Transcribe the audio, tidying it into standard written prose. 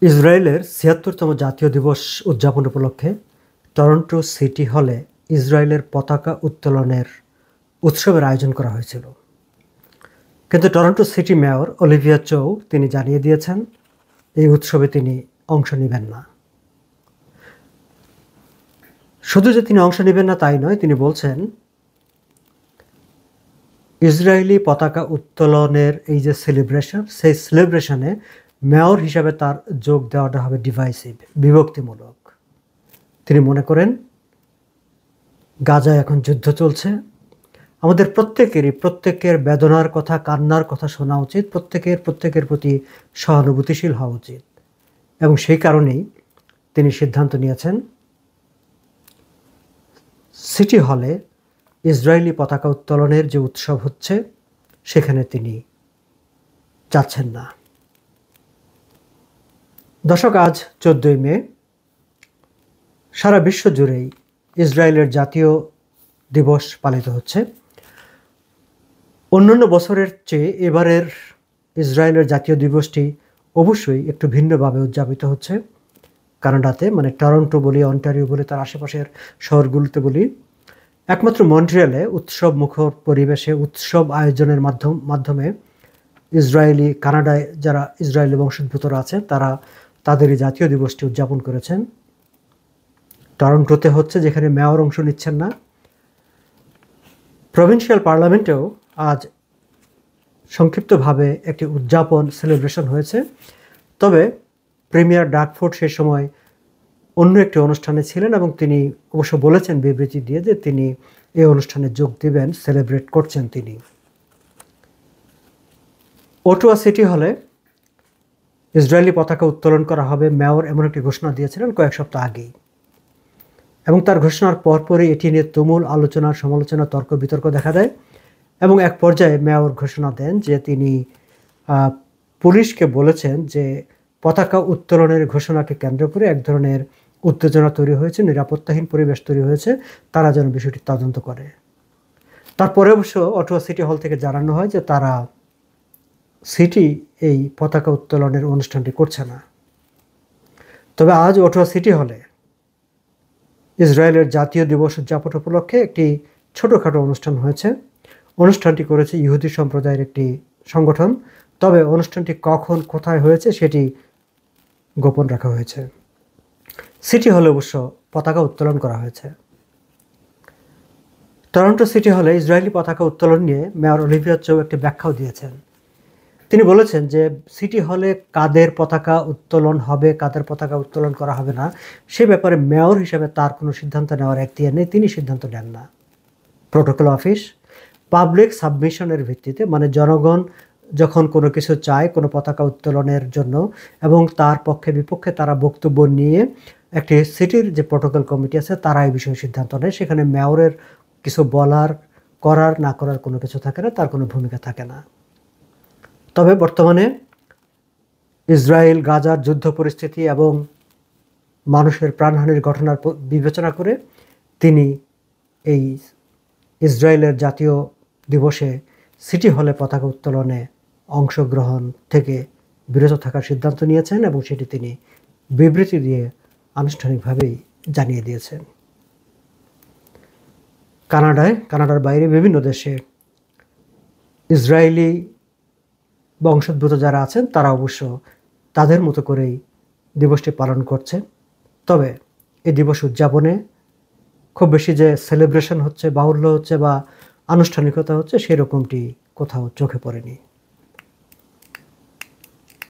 ইসরায়েলের ৭৬তম জাতীয় দিবস উদযাপন উপলক্ষে টরন্টো সিটি হলে ইসরায়েলের পতাকা উত্তোলনের উৎসবের আয়োজন করা হয়েছিল। কিন্তু টরন্টো সিটি মেয়র অলিভিয়া চৌ তিনি জানিয়ে দিয়েছেন এই উৎসবে তিনি অংশ নেবেন না। শুধু যে তিনি অংশ নেবেন না তাই নয়, তিনি বলছেন ইসরায়েলি পতাকা উত্তোলনের এই যে সেলিব্রেশন, সেই সেলিব্রেশনে মেয়র হিসাবে তার যোগ দেওয়াটা হবে ডিভাইসিভ, বিভক্তিমূলক। তিনি মনে করেন গাজায় এখন যুদ্ধ চলছে, আমাদের প্রত্যেকের বেদনার কথা, কান্নার কথা শোনা উচিত, প্রত্যেকের প্রতি সহানুভূতিশীল হওয়া উচিত। এবং সেই কারণেই তিনি সিদ্ধান্ত নিয়েছেন সিটি হলে ইসরায়েলি পতাকা উত্তোলনের যে উৎসব হচ্ছে সেখানে তিনি যাচ্ছেন না। দর্শক, আজ 14ই মে সারা বিশ্ব জুড়েই ইসরায়েলের জাতীয় দিবস পালিত হচ্ছে। অন্যান্য বছরের চেয়ে এবারের ইসরায়েলের জাতীয় দিবসটি অবশ্যই একটু ভিন্নভাবে উদযাপিত হচ্ছে। কানাডাতে, মানে টরন্টো বলি, অন্টারিও বলি, তার আশেপাশের শহরগুলোতে বলি, একমাত্র মন্ট্রিয়ালে উৎসব মুখর পরিবেশে উৎসব আয়োজনের মাধ্যমে কানাডায় যারা ইসরায়েলি বংশোদ্ভূতরা আছেন তারা তাদের এই জাতীয় দিবসটি উদযাপন করেছেন। টরন্টোতে হচ্ছে, যেখানে মেয়র অংশ নিচ্ছেন না। প্রভিন্সিয়াল পার্লামেন্টেও আজ সংক্ষিপ্তভাবে একটি উদযাপন সেলিব্রেশন হয়েছে। তবে প্রিমিয়ার ডাকফোর্ড সেই সময় অন্য একটি অনুষ্ঠানে ছিলেন এবং তিনি অবশ্য বলেছেন বিবৃতি দিয়ে যে তিনি এই অনুষ্ঠানে যোগ দেবেন, সেলিব্রেট করছেন তিনি। ওটোয়া সিটি হলে ইসরায়েলি পতাকা উত্তোলন করা হবে, মেয়র এমন একটি ঘোষণা দিয়েছিলেন কয়েক সপ্তাহ আগেই। এবং তার ঘোষণার পরপরই এটি নিয়ে তুমুল আলোচনা, সমালোচনা, তর্ক বিতর্ক দেখা দেয় এবং এক পর্যায়ে মেয়র ঘোষণা দেন যে তিনি পুলিশকে বলেছেন যে পতাকা উত্তোলনের ঘোষণাকে কেন্দ্র করে এক ধরনের উত্তেজনা তৈরি হয়েছে, নিরাপত্তাহীন পরিবেশ তৈরি হয়েছে, তারা যেন বিষয়টি তদন্ত করে। তারপরে অবশ্য অটোয়া সিটি হল থেকে জানানো হয় যে তারা এই পতাকা উত্তোলনের অনুষ্ঠানটি করছে না। তবে আজ অটোয়া সিটি হলে ইসরায়েলের জাতীয় দিবস উদযাপন উপলক্ষে একটি ছোটোখাটো অনুষ্ঠান হয়েছে। অনুষ্ঠানটি করেছে ইহুদি সম্প্রদায়ের একটি সংগঠন। তবে অনুষ্ঠানটি কখন, কোথায় হয়েছে সেটি গোপন রাখা হয়েছে। সিটি হলে অবশ্য পতাকা উত্তোলন করা হয়েছে। টরন্টো সিটি হলে ইসরায়েলি পতাকা উত্তোলন নিয়ে মেয়র অলিভিয়া চৌ একটি ব্যাখ্যাও দিয়েছেন। তিনি বলেছেন যে সিটি হলে কাদের পতাকা উত্তোলন হবে, কাদের পতাকা উত্তোলন করা হবে না, সে ব্যাপারে মেয়র হিসেবে তার কোনো সিদ্ধান্ত নেওয়ার এখতিয়ার নেই, তিনি সিদ্ধান্ত নেন না। প্রোটোকল অফিস পাবলিক সাবমিশনের ভিত্তিতে, মানে জনগণ যখন কোনো কিছু চায় কোনো পতাকা উত্তোলনের জন্য এবং তার পক্ষে বিপক্ষে তারা বক্তব্য নিয়ে একটি সিটির যে প্রোটোকল কমিটি আছে তারা এই বিষয়ে সিদ্ধান্ত নেয়। সেখানে মেয়রের কিছু বলার, করার না করার কোনো কিছু থাকে না, তার কোনো ভূমিকা থাকে না। তবে বর্তমানে ইসরায়েল গাজার যুদ্ধ পরিস্থিতি এবং মানুষের প্রাণহানির ঘটনার বিবেচনা করে তিনি এই ইসরায়েলের জাতীয় দিবসে সিটি হলে পতাকা উত্তোলনে অংশগ্রহণ থেকে বিরত থাকার সিদ্ধান্ত নিয়েছেন এবং সেটি তিনি বিবৃতি দিয়ে আনুষ্ঠানিকভাবেই জানিয়ে দিয়েছেন। কানাডার বাইরে বিভিন্ন দেশে ইসরায়েলি বংশোদ্ভূত যারা আছেন তারা অবশ্য তাদের মতো করেই দিবসটি পালন করছে। তবে এই দিবস উদযাপনে খুব বেশি যে সেলিব্রেশন হচ্ছে, বাহুল্য হচ্ছে বা আনুষ্ঠানিকতা হচ্ছে, সেরকমটি কোথাও চোখে পড়েনি।